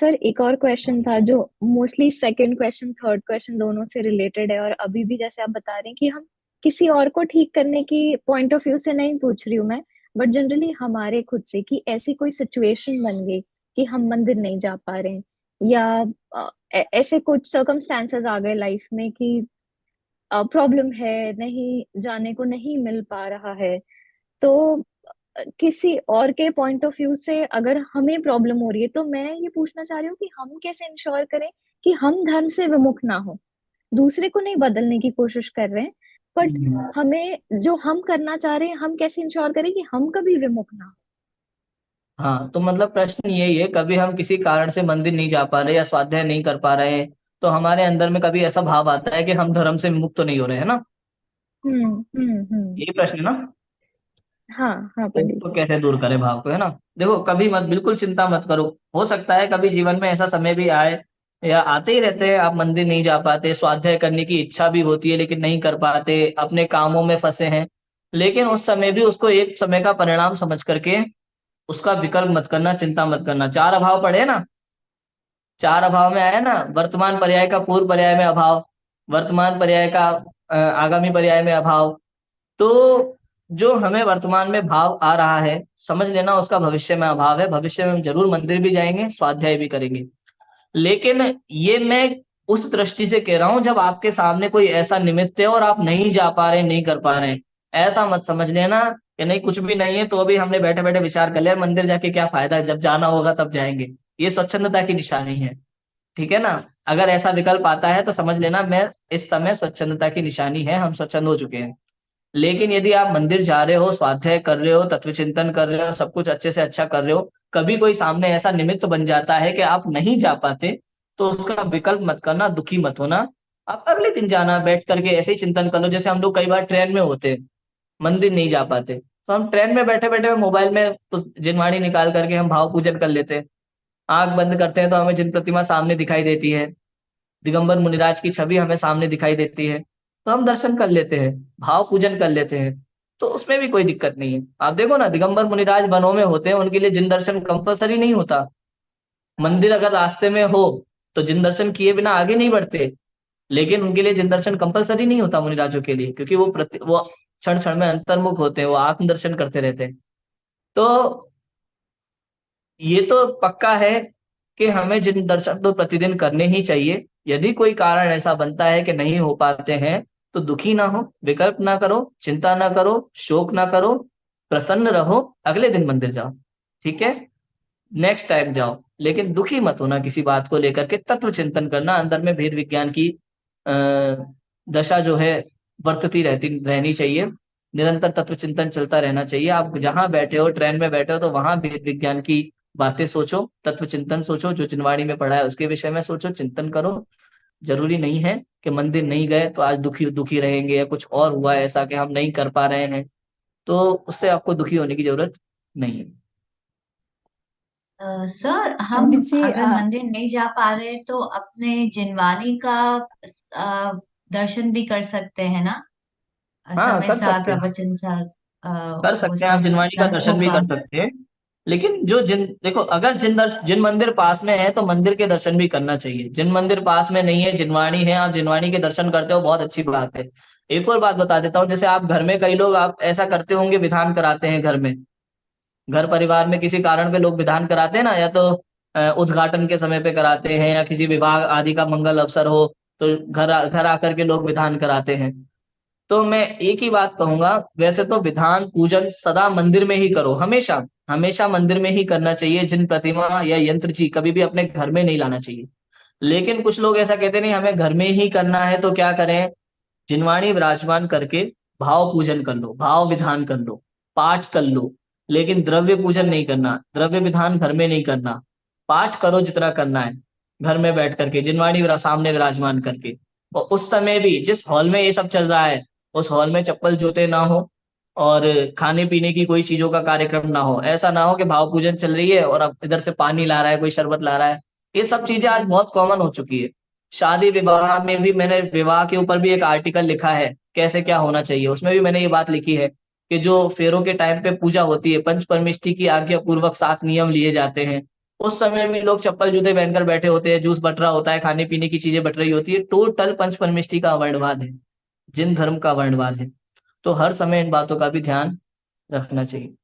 Sir एक और question था जो mostly second question third question दोनों से रिलेटेड है, और अभी भी जैसे आप बता रहे हैं कि हम किसी और को ठीक करने की पॉइंट ऑफ व्यू से नहीं पूछ रही हूँ मैं, बट जनरली हमारे खुद से कि ऐसी कोई सिचुएशन बन गई कि हम मंदिर नहीं जा पा रहे हैं, या ऐसे कुछ सर्कमस्टेंसेस आ गए लाइफ में कि प्रॉब्लम है, नहीं जाने को नहीं मिल पा रहा है। तो किसी और के पॉइंट ऑफ व्यू से अगर हमें प्रॉब्लम हो रही है, तो मैं ये पूछना चाह रही हूँ कि हम कैसे इंश्योर करें कि हम धर्म से विमुख ना हो। दूसरे को नहीं बदलने की कोशिश कर रहे हैं, बट हम्म। हमें जो हम करना चाह रहे हैं, हम कैसे इंश्योर करें कि हम कभी विमुख ना हाँ, तो मतलब प्रश्न यही है, कभी हम किसी कारण से मंदिर नहीं जा पा रहे या स्वाध्याय नहीं कर पा रहे हैं, तो हमारे अंदर में कभी ऐसा भाव आता है कि हम धर्म से मुक्त तो नहीं हो रहे हैं ना। हो। हम्म। यही प्रश्न है ना। हाँ हाँ तो पंडित इसको जी। कैसे दूर करें भाव को, है ना। देखो, कभी मत, बिल्कुल चिंता मत करो। हो सकता है कभी जीवन में ऐसा समय भी आए, या आते ही रहते हैं, आप मंदिर नहीं जा पाते, स्वाध्याय करने की इच्छा भी होती है लेकिन नहीं कर पाते, अपने कामों में फंसे हैं। लेकिन उस समय भी उसको एक समय का परिणाम समझ करके उसका विकल्प मत करना, चिंता मत करना। चार अभाव पढ़े ना, चार अभाव में आया ना, वर्तमान पर्याय का पूर्व पर्याय में अभाव, वर्तमान पर्याय का आगामी पर्याय में अभाव। तो जो हमें वर्तमान में भाव आ रहा है, समझ लेना उसका भविष्य में अभाव है। भविष्य में हम जरूर मंदिर भी जाएंगे, स्वाध्याय भी करेंगे। लेकिन ये मैं उस दृष्टि से कह रहा हूं जब आपके सामने कोई ऐसा निमित्त है और आप नहीं जा पा रहे, नहीं कर पा रहे हैं। ऐसा मत समझ लेना कि नहीं, कुछ भी नहीं है तो अभी हमने बैठे बैठे विचार कर लिया मंदिर जाके क्या फायदा है, जब जाना होगा तब जाएंगे। ये स्वच्छंदता की निशानी है। ठीक है ना। अगर ऐसा विकल्प आता है तो समझ लेना मैं इस समय स्वच्छंदता की निशानी है, हम स्वच्छंद हो चुके हैं। लेकिन यदि आप मंदिर जा रहे हो, स्वाध्याय कर रहे हो, तत्व चिंतन कर रहे हो, सब कुछ अच्छे से अच्छा कर रहे हो, कभी कोई सामने ऐसा निमित्त बन जाता है कि आप नहीं जा पाते, तो उसका विकल्प मत करना, दुखी मत होना। आप अगले दिन जाना, बैठ करके ऐसे ही चिंतन कर लो। जैसे हम लोग कई बार ट्रेन में होते हैं, मंदिर नहीं जा पाते, तो हम ट्रेन में बैठे बैठे मोबाइल में जिनवाणी निकाल करके हम भाव पूजन कर लेते हैं। आंख बंद करते हैं तो हमें जिन प्रतिमा सामने दिखाई देती है, दिगंबर मुनिराज की छवि हमें सामने दिखाई देती है, तो हम दर्शन कर लेते हैं, भाव पूजन कर लेते हैं। तो उसमें भी कोई दिक्कत नहीं है। आप देखो ना, दिगंबर मुनिराज वनों में होते हैं, उनके लिए जिन दर्शन कंपलसरी नहीं होता। मंदिर अगर रास्ते में हो तो जिन दर्शन किए बिना आगे नहीं बढ़ते, लेकिन उनके लिए जिन दर्शन कंपलसरी नहीं होता मुनिराजों के लिए, क्योंकि वो क्षण क्षण में अंतर्मुख होते हैं, वो आत्म दर्शन करते रहते हैं। तो ये तो पक्का है कि हमें जिन दर्शन तो प्रतिदिन करने ही चाहिए। यदि कोई कारण ऐसा बनता है कि नहीं हो पाते हैं, तो दुखी ना हो, विकल्प ना करो, चिंता ना करो, शोक ना करो, प्रसन्न रहो, अगले दिन मंदिर जाओ। ठीक है, नेक्स्ट टाइम जाओ, लेकिन दुखी मत होना किसी बात को लेकर के। तत्व चिंतन करना, अंदर में भेद विज्ञान की अ, दशा जो है वर्तती रहनी चाहिए। निरंतर तत्व चिंतन चलता रहना चाहिए। आप जहां बैठे हो, ट्रेन में बैठे हो, तो वहां भेद विज्ञान की बातें सोचो, तत्व चिंतन सोचो, जो जिनवाणी में पढ़ा है उसके विषय में सोचो, चिंतन करो। जरूरी नहीं है कि मंदिर नहीं गए तो आज दुखी दुखी रहेंगे, या कुछ और हुआ है ऐसा कि हम नहीं कर पा रहे हैं, तो उससे आपको दुखी होने की जरूरत नहीं है। सर, हम पंडित जी अगर मंदिर नहीं जा पा रहे तो अपने जिनवानी का अ, दर्शन भी कर सकते हैं ना? हाँ, समय कर सार सकते हैं, प्रवचन सार कर वो सकते हैं, आप सब जिनवाणी का तंत्रों दर्शन भी का। कर सकते हैं। लेकिन जो जिन देखो, अगर जिन मंदिर पास में है तो मंदिर के दर्शन भी करना चाहिए। जिन मंदिर पास में नहीं है, जिनवाणी है, आप जिनवाणी के दर्शन करते हो, बहुत अच्छी बात है। एक और बात बता देता हूँ, जैसे आप घर में, कई लोग आप ऐसा करते होंगे, विधान कराते हैं घर में। घर परिवार में किसी कारण पे लोग विधान कराते हैं ना, या तो उद्घाटन के समय पे कराते हैं, या किसी विवाह आदि का मंगल अवसर हो, तो घर आकर के लोग विधान कराते हैं। तो मैं एक ही बात कहूंगा, वैसे तो विधान पूजन सदा मंदिर में ही करो, हमेशा हमेशा मंदिर में ही करना चाहिए। जिन प्रतिमा या यंत्र जी कभी भी अपने घर में नहीं लाना चाहिए। लेकिन कुछ लोग ऐसा कहते नहीं, हमें घर में ही करना है, तो क्या करें, जिनवाणी विराजमान करके भाव पूजन कर लो, भाव विधान कर लो, पाठ कर लो। लेकिन द्रव्य पूजन नहीं करना, द्रव्य विधान घर में नहीं करना। पाठ करो जितना करना है, घर में बैठ करके जिनवाणी सामने विराजमान करके। और उस समय भी जिस हॉल में ये सब चल रहा है, उस हॉल में चप्पल जूते ना हो, और खाने पीने की कोई चीजों का कार्यक्रम ना हो। ऐसा ना हो कि भाव पूजन चल रही है और अब इधर से पानी ला रहा है, कोई शरबत ला रहा है। ये सब चीजें आज बहुत कॉमन हो चुकी है। शादी विवाह में भी मैंने विवाह के ऊपर भी एक आर्टिकल लिखा है, कैसे क्या होना चाहिए। उसमें भी मैंने ये बात लिखी है कि जो फेरों के टाइम पे पूजा होती है, पंच परमेष्ठी की आज्ञा पूर्वक 7 नियम लिए जाते हैं। उस समय भी लोग चप्पल जूते पहनकर बैठे होते हैं, जूस बट रहा होता है, खाने पीने की चीजें बट रही होती है। टोटल पंच परमेष्टि का वर्णवाद है, जिन धर्म का वर्णवाद है। तो हर समय इन बातों का भी ध्यान रखना चाहिए।